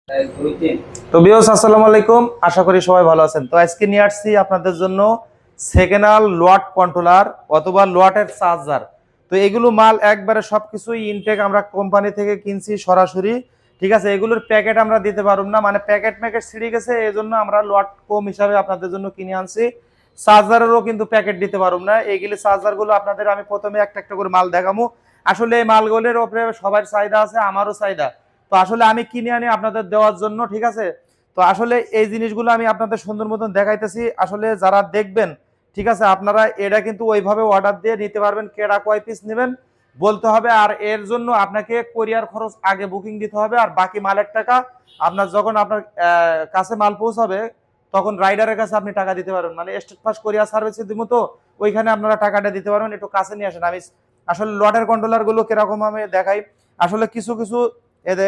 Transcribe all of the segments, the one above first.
তো ভিউয়ার্স আসসালামু আলাইকুম, আশা করি সবাই ভালো আছেন। তো আজকে নিয়ে আসছি আপনাদের জন্য সেকেন্ডাল লোয়াট কন্ট্রোলার অথবা লোয়াটের চার্জার। তো এগুলো মাল একবারে সবকিছুই ইনটেক আমরা কোম্পানি থেকে কিনছি সরাসরি। ঠিক আছে, এগুলোর প্যাকেট আমরা দিতে পারব না, মানে প্যাকেট ছিঁড়ে গেছে, এই জন্য আমরা লোয়াট কম হিসাবে আপনাদের জন্য কিনে আনছি। চার্জারেরও কিন্তু প্যাকেট দিতে পারব না। এইগুলি চার্জারগুলো আপনাদের আমি প্রথমে একটা একটা করে মাল দেখাবো। আসলে এই মালগুলোর উপরে সবার চাহিদা আছে, আমারও চাহিদা। তো আসলে আমি কিনে আনি আপনাদের দেওয়ার জন্য, ঠিক আছে। তো আসলে এই জিনিসগুলো আমি আপনাদের সুন্দর মতন দেখাইতেছি। আসলে যারা দেখবেন, ঠিক আছে, আপনারা এটা কিন্তু ওইভাবে অর্ডার দিয়ে নিতে পারবেন। কেডা কয় পিস নেবেন বলতে হবে, আর এর জন্য আপনাকে কোরিয়ার খরচ আগে বুকিং দিতে হবে, আর বাকি মালের টাকা আপনার যখন আপনার কাছে মাল পৌঁছাবে তখন রাইডারের কাছে আপনি টাকা দিতে পারবেন। মানে স্টেট ফার্স্ট কোরিয়ার সার্ভিসে দিব, তো ওইখানে আপনারা টাকাটা দিতে পারবেন। একটু কাছে নিয়ে আসেন, আমি আসলে লটের কন্ট্রোলার গুলো কিরকম আমি দেখাই। আসলে কিছু কিছু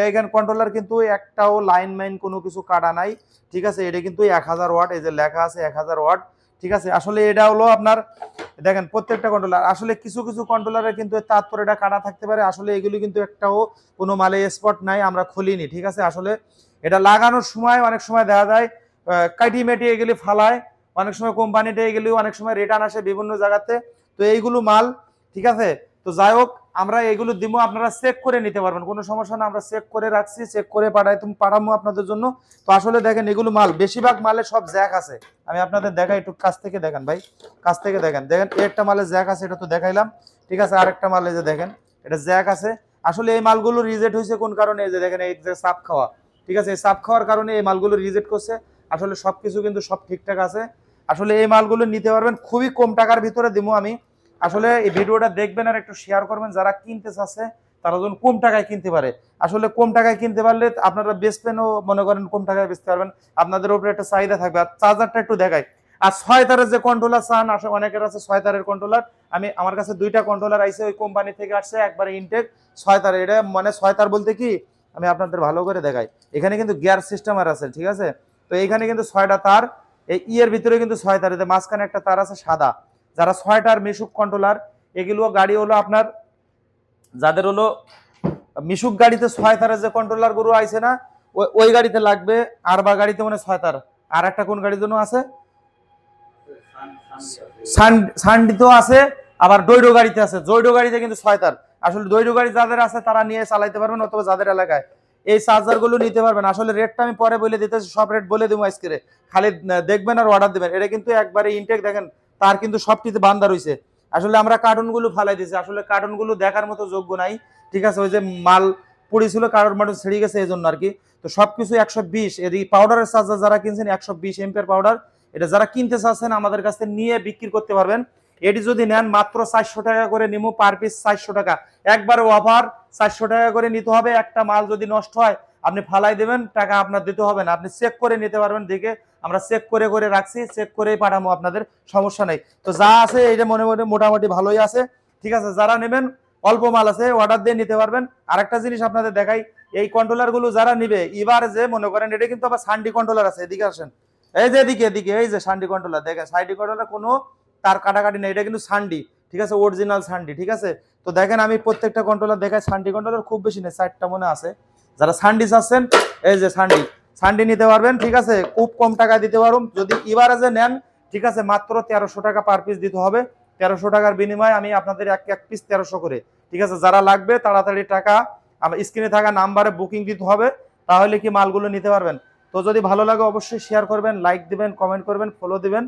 এখানে কন্ট্রোলার কিন্তু একটাও লাইন মাইন কোনো কিছু কাটা নাই, ঠিক আছে। এটা কিন্তু 1000 ওয়াট, এই যে লেখা আছে 1000 ওয়াট, ঠিক আছে। আসলে এটা হলো আপনার, দেখেন প্রত্যেকটা কন্ট্রোলার, আসলে কিছু কিছু কন্ট্রোলারে কিন্তু তারপর এটা কাটা থাকতে পারে। আসলে এগুলি কিন্তু একটাও কোনো মালে স্পট নাই, আমরা খুলিনি, ঠিক আছে। আসলে এটা লাগানোর সময় অনেক সময় দেখা যায় কাটি মেটি এগুলি ফালায়, অনেক সময় কোম্পানিতে এগুলি অনেক সময় রিটার্ন আসে বিভিন্ন জায়গাতে। তো এইগুলো মাল, ঠিক আছে। তো যাই হোক, আমরা এগুলো দিব, আপনারা চেক করে নিতে পারবেন, কোনো সমস্যা না। আমরা চেক করে রাখছি, চেক করে পাঠাবো আপনাদের জন্য। তো আসলে দেখেন এগুলো মাল, বেশিরভাগ মালে সব জ্যাক আছে। আমি আপনাদের দেখাই, একটু কাছ থেকে দেখেন ভাই, কাছ থেকে দেখেন। দেখেন একটা মালে জ্যাক আছে, এটা তো দেখাইলাম, ঠিক আছে। আরেকটা মালে যে দেখেন এটা জ্যাক আছে। আসলে এই মালগুলো রিজেক্ট হয়েছে কোন কারণে, এই যে দেখেন এই যে সাপ খাওয়া, ঠিক আছে, এই সাপ খাওয়ার কারণে এই মালগুলো রিজেক্ট করছে। আসলে সবকিছু কিন্তু সব ঠিকঠাক আছে। আসলে এই মালগুলো নিতে পারবেন খুবই কম টাকার ভিতরে দিব আমি। আসলে এই ভিডিওটা দেখবেন আর একটু শেয়ার করবেন, যারা কিনতে চাচ্ছে তারা যেন কম টাকায় কিনতে পারে। আসলে কম টাকায় কিনতে পারলে আপনারা বেচবেনও, মনে করেন কম টাকায় বেচতে পারবেন, আপনাদের উপরে একটা চাহিদা থাকবে। আর চার্জারটা একটু দেখাই। আর 6 তারের যে কন্ট্রোলার চান, আসলে অনেকের আছে 6 তারের কন্ট্রোলার। আমার কাছে 2টা কন্ট্রোলার আইছে, ওই কোম্পানি থেকে আসছে, একবারে ইনটেক 6 তার। এটা মানে 6 তার বলতে কি, আমি আপনাদের ভালো করে দেখাই। এখানে কিন্তু গিয়ার সিস্টেম আর আছে, ঠিক আছে। তো এখানে কিন্তু 6টা তার, এই ইয়ের ভিতরে কিন্তু 6 তার, এতে মাঝখানে একটা তার আছে সাদা। যারা 6টার মিশুক কন্ট্রোলার, এগুলো গাড়ি হলো আপনার, যাদের হলো মিশুক গাড়িতে 6 তারের যে কন্ট্রোলার গুলো আইছে না, ওই গাড়িতে লাগবে। আর বা গাড়িতে মানে 6 তার। আর একটা কোন গাড়ির জন্য আছে, সানডিতেও আছে, আবার ডৈডো গাড়িতে আছে। জৈডো গাড়িতে কিন্তু 6 তার। আসলে ডৈডো গাড়ি যাদের আছে তারা নিয়ে চালাইতে পারবেন, অথবা যাদের এলাকায় এই চার্জার গুলো নিতে পারবেন। আসলে রেটটা আমি পরে বলে দিতেছি, সব রেট বলে দেবো আজকে, খালি দেখবেন আর অর্ডার দেবেন। এটা কিন্তু একবারে ইনটেক, দেখেন তার কিন্তু সবটিতে বান্ধা রয়েছে। আসলে আমরা কার্টুন গুলো ফালাই দিয়েছি, আসলে কার্টুন গুলো দেখার মতো যোগ্য নাই, ঠিক আছে। ওই যে মাল পড়েছিল, কার্টুন মাটুন ছেড়ে গেছে, এই জন্য আর কি। তো সবকিছু 120, এই পাউডারের চার্জার যারা কিনছেন 120 এম্পিয়ার পাউডার, এটা যারা কিনতে চাচ্ছেন আমাদের কাছে নিয়ে বিক্রি করতে পারবেন। এটি যদি নেন মাত্র 400 টাকা করে নিমু, পার পিস 400 টাকা, একবারে অফার। 400 টাকা করে নিতে হবে। একটা মাল যদি নষ্ট হয় আপনি ফালাই দেবেন, টাকা আপনার দিতে হবে না, আপনি চেক করে নিতে পারবেন। দেখে আমরা চেক করে করে রাখছি, চেক করেই পাঠাবো আপনাদের, সমস্যা নেই। তো যা আছে এইটা মনে মনে মোটামুটি ভালোই আছে, ঠিক আছে। যারা নেবেন অল্প মাল আছে, অর্ডার দিয়ে নিতে পারবেন। আরেকটা জিনিস আপনাদের দেখাই, এই কন্ট্রোলার গুলো যারা নিবে, এবার যে মনে করেন এটা কিন্তু আবার সানডি কন্ট্রোলার আছে, এদিকে আসেন, এই যে এদিকে এদিকে, এই যে সানডি কন্ট্রোলার দেখেন, সানডি কন্ট্রোলার কোনো তার কাটাকাটি নেই, এটা কিন্তু সানডি, ঠিক আছে, অরিজিনাল সানডি, ঠিক আছে। তো দেখেন আমি প্রত্যেকটা কন্ট্রোলার দেখাই, সানডি কন্ট্রোলার খুব বেশি নেই, 4টা মনে আছে। যারা সানডি চাচ্ছেন, এই যে সানডি, সানডি নিতে পারবেন, ঠিক আছে, খুব কম টাকায় দিতে পারুন। যদি এবারে নেন, ঠিক আছে, মাত্র 1300 টাকা পার পিস দিতে হবে। 1300 টাকার বিনিময়ে আমি আপনাদের এক পিস 1300 করে, ঠিক আছে। যারা লাগবে তাড়াতাড়ি টাকা আমার স্ক্রিনে থাকা নাম্বারে বুকিং দিতে হবে, তাহলে কি মালগুলো নিতে পারবেন। তো যদি ভালো লাগে অবশ্যই শেয়ার করবেন, লাইক দিবেন, কমেন্ট করবেন, ফলো দিবেন।